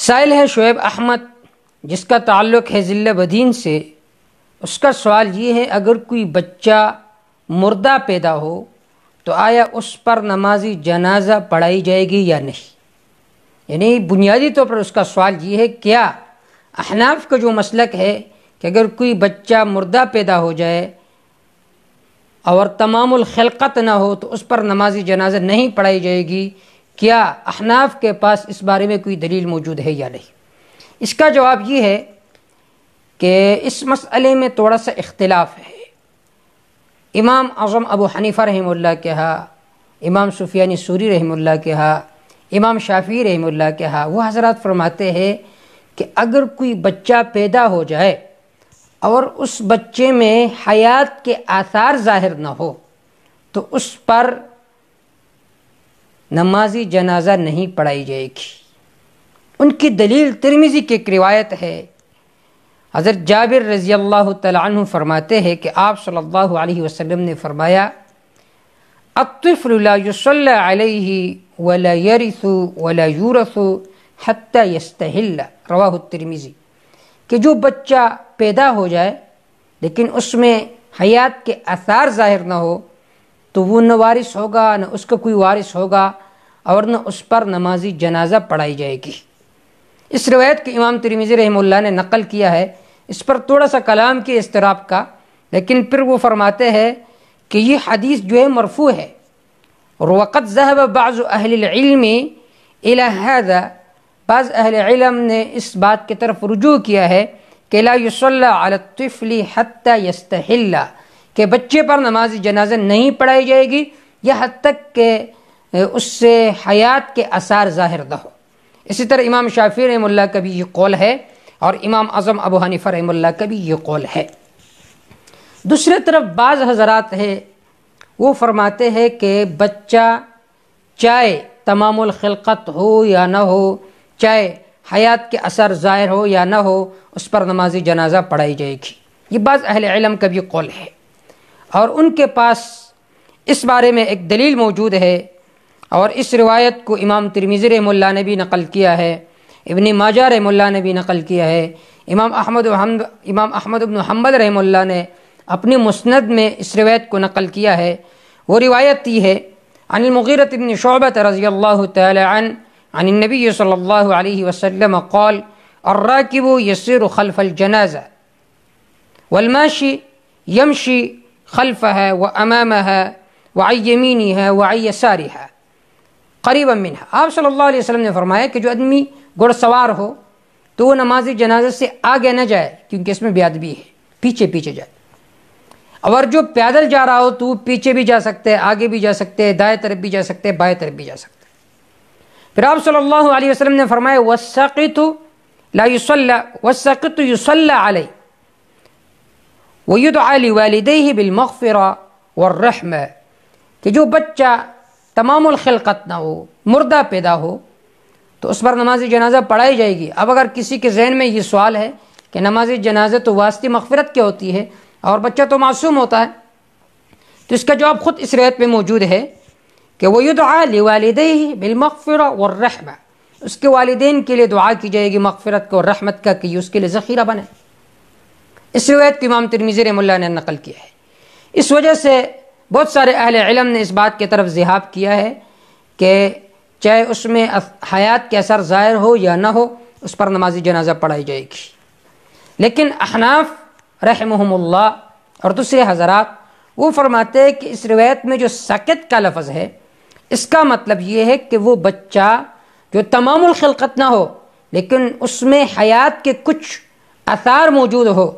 سائل ہے شعیب احمد، جس کا تعلق ہے ضلع بدین سے۔ اس کا سوال یہ ہے، اگر کوئی بچہ مردہ پیدا ہو تو آیا اس پر نماز جنازہ پڑھائی جائے گی یا نہیں؟ یعنی بنیادی طور پر اس کا سوال یہ ہے، کیا احناف کا جو مسلک ہے کہ اگر کوئی بچہ مردہ پیدا ہو جائے اور تمام الخلقت نہ ہو تو اس پر نماز جنازہ نہیں پڑھائی جائے گی، کیا احناف کے پاس اس بارے میں کوئی دلیل موجود ہے یا نہیں؟ اس کا جواب یہ ہے کہ اس مسئلے میں تھوڑا سا اختلاف ہے۔ امام اعظم ابو حنیفہ رحمہ اللہ کے ہاں، امام سفیان ثوری رحمہ اللہ کے ہاں، امام شافعی رحمہ اللہ کے ہاں، وہ حضرات فرماتے ہیں کہ اگر کوئی بچہ پیدا ہو جائے اور اس بچے میں حیات کے آثار ظاہر نہ ہو تو اس پر نماز جنازہ نہیں پڑھائی جائے گی۔ ان کی دلیل ترمذی کی ایک روایت ہے، حضرت جابر رضی اللہ تعالی عنہ فرماتے ہیں کہ آپ صلی اللہ علیہ وسلم نے فرمایا، الطفل لا يصلى عليه ولا يرث ولا يورث حتى يستحل، رواہ الترمذی، کہ جو بچہ پیدا ہو جائے لیکن اس میں حیات کے آثار ظاہر نہ ہو تو وہ نہ وارث ہوگا، نہ اس کا کوئی وارث ہوگا، اور نہ اس پر نماز جنازہ پڑھائی جائے گی۔ اس روایت کے امام ترمذی رحمہ اللہ نے نقل کیا ہے، اس پر تھوڑا سا کلام کی اضطراب کا، لیکن پھر وہ فرماتے ہیں کہ یہ حدیث جو ہے مرفوع ہے، اور وقت ذهب بعض اہل العلم الى هذا، بعض اہل علم نے اس بات کی طرف رجوع کیا ہے کہ لا يصلى على الطفل حتى يستحل، کہ بچے پر نماز جنازہ نہیں پڑھائی جائے گی یہاں تک کہ اس سے حیات کے آثار ظاہر نہ ہو۔ اسی طرح امام شافعی رحمہ اللہ کا بھی یہ قول ہے، اور امام اعظم ابو حنیفہ رحمہ اللہ کا بھی یہ قول ہے۔ دوسری طرف بعض حضرات ہیں، وہ فرماتے ہیں کہ بچہ چاہے تمام الخلقت ہو یا نہ ہو، چاہے حیات کے اثر ظاہر ہو یا نہ ہو، اس پر نماز جنازہ پڑھائی جائے گی۔ یہ بعض اہل علم کا بھی قول ہے، اور ان کے پاس اس بارے میں ایک دلیل موجود ہے، اور اس روایت کو امام ترمذی رحمہ اللہ نے بھی نقل کیا ہے، ابن ماجہ رحمہ اللہ نے بھی نقل کیا ہے، امام احمد بن حنبل رحمہ اللہ نے اپنی مسند میں اس روایت کو نقل کیا ہے۔ وہ روایت یہ ہے، عن المغیرۃ بن شعبۃ رضی اللہ تعالی عنہ عن النبی صلی اللہ علیہ وسلم قال الراکب یسیر خلف الجنازہ والماشی یمشی خلفها وامامها وعن یمینها وعن یسارها قریبا منها۔ آپ صلی اللہ علیہ وسلم نے فرمایا کہ جو آدمی گھڑ سوار ہو تو وہ نماز جنازہ سے آگے نہ جائے، کیونکہ اس میں بے ادبی ہے، پیچھے پیچھے جائے، اور جو پیدل جا رہا ہو تو وہ پیچھے بھی جا سکتے ہیں، آگے بھی جا سکتے ہیں، دائیں طرف بھی جا سکتے ہیں، بائیں طرف بھی جا سکتے ہیں۔ پھر آپ صلی اللہ علیہ وسلم نے فرمایا والساقط لا يصلى والساقط يصلى عليه ويدعى لوالديه بالمغفرة والرحمة، کہ جو بچہ تمام الخلقت نہ ہو، مردہ پیدا ہو تو اس پر نماز جنازہ پڑھائی جائے گی۔ اب اگر کسی کے ذہن میں یہ سوال ہے کہ نماز جنازہ تو واسطہ مغفرت کی ہوتی ہے اور بچہ تو معصوم ہوتا ہے، تو اس کا جواب خود اس روایت میں موجود ہے کہ وَيُدْعَى لِوَالِدَيْهِ بِالْمَغْفِرَةِ وَالرَّحْمَةِ، اس کے والدین کے لیے دعا کی جائے گی مغفرت کو اور رحمت کا، کہ یہ اس کے لیے ذخیرہ بنے۔ اس روایت کو امام ترمذی رحمہ اللہ نے نقل کیا ہے۔ اس وجہ سے بہت سارے اہل علم نے اس بات کی طرف ذہاب کیا ہے کہ چاہے اس میں حیات کے اثر ظاہر ہو یا نہ ہو، اس پر نماز جنازہ پڑھائی جائے گی۔ لیکن احناف رحمہم اللہ اور دوسرے حضرات وہ فرماتے ہیں کہ اس روایت میں جو سکت کا لفظ ہے، اس کا مطلب یہ ہے کہ وہ بچہ جو تمام الخلقت نہ ہو لیکن اس میں حیات کے کچھ آثار موجود ہو،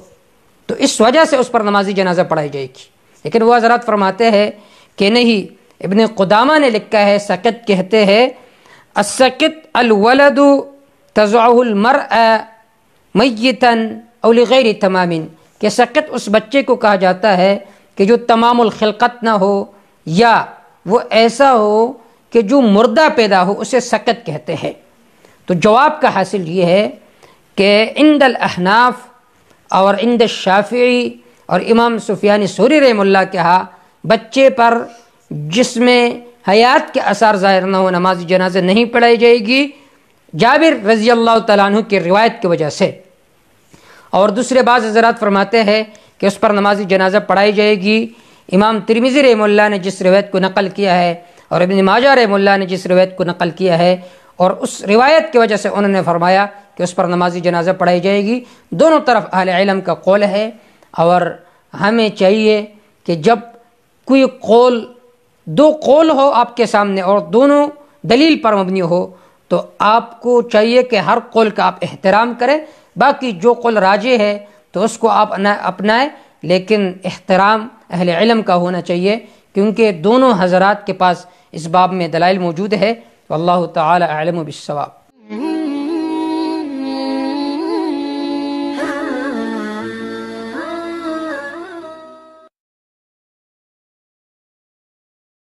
تو اس وجہ سے اس پر نماز جنازہ پڑھائی جائے گی۔ لیکن وہ حضرات فرماتے ہیں کہ نہیں، ابن قدامہ نے لکھا ہے، سکت کہتے ہیں السکت الولد تضعه المرأة میتا او لغیر تمام، کہ سکت اس بچے کو کہا جاتا ہے کہ جو تمام الخلقت نہ ہو یا وہ ایسا ہو کہ جو مردہ پیدا ہو، اسے سکت کہتے ہیں۔ تو جواب کا حاصل یہ ہے کہ عند الاحناف اور عند الشافعی اور امام سفیان ثوری رحمہ اللہ کے ہاں بچے پر جس میں حیات کے اثار ظاہر نہ ہو نماز جنازہ نہیں پڑھائی جائے گی، جابر رضی اللہ تعالیٰ عنہ کی روایت کی وجہ سے۔ اور دوسرے بعض حضرات فرماتے ہیں کہ اس پر نماز جنازہ پڑھائی جائے گی۔ امام ترمذی رحمہ اللہ نے جس روایت کو نقل کیا ہے اور ابن ماجہ رحمہ اللہ نے جس روایت کو نقل کیا ہے، اور اس روایت کی وجہ سے انہوں نے فرمایا کہ اس پر نماز جنازہ پڑھائی جائے گی۔ دونوں طرف اہل علم کا قول ہے، اور ہمیں چاہیے کہ جب کوئی قول، دو قول ہو آپ کے سامنے اور دونوں دلیل پر مبنی ہو، تو آپ کو چاہیے کہ ہر قول کا آپ احترام کریں۔ باقی جو قول راجح ہے تو اس کو آپ اپنائیں، لیکن احترام اہل علم کا ہونا چاہیے، کیونکہ دونوں حضرات کے پاس اس باب میں دلائل موجود ہے۔ واللہ تعالی اعلم بالصواب۔